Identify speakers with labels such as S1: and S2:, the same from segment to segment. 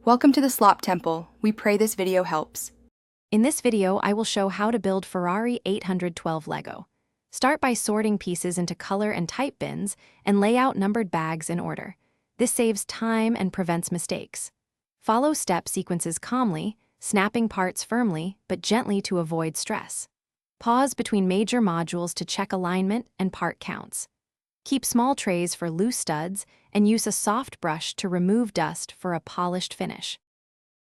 S1: Welcome to the Slop Temple. We pray this video helps.
S2: In this video, I will show how to build Ferrari 812 Lego. Start by sorting pieces into color and type bins and lay out numbered bags in order. This saves time and prevents mistakes. Follow step sequences calmly, snapping parts firmly but gently to avoid stress. Pause between major modules to check alignment and part counts. Keep small trays for loose studs and use a soft brush to remove dust for a polished finish.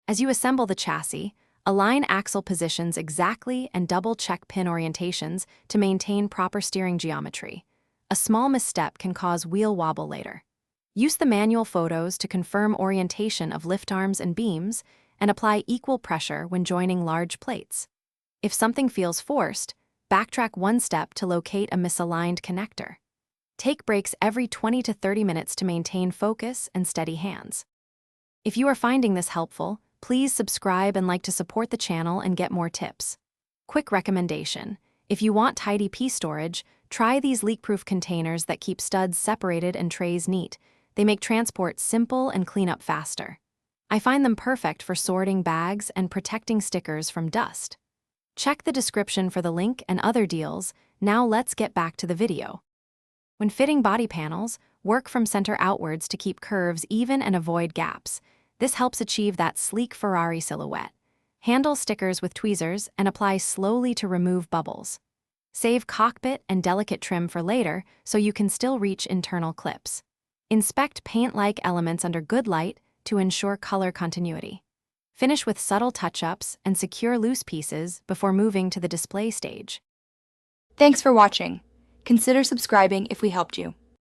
S2: As you assemble the chassis, align axle positions exactly and double-check pin orientations to maintain proper steering geometry. A small misstep can cause wheel wobble later. Use the manual photos to confirm orientation of lift arms and beams and apply equal pressure when joining large plates. If something feels forced, backtrack one step to locate a misaligned connector. Take breaks every 20 to 30 minutes to maintain focus and steady hands. If you are finding this helpful, please subscribe and like to support the channel and get more tips. Quick recommendation: if you want tidy piece storage, try these leak-proof containers that keep studs separated and trays neat. They make transport simple and clean up faster. I find them perfect for sorting bags and protecting stickers from dust. Check the description for the link and other deals. Now let's get back to the video. When fitting body panels, work from center outwards to keep curves even and avoid gaps. This helps achieve that sleek Ferrari silhouette. Handle stickers with tweezers and apply slowly to remove bubbles. Save cockpit and delicate trim for later so you can still reach internal clips. Inspect paint-like elements under good light to ensure color continuity. Finish with subtle touch-ups and secure loose pieces before moving to the display stage.
S1: Thanks for watching. Consider subscribing if we helped you.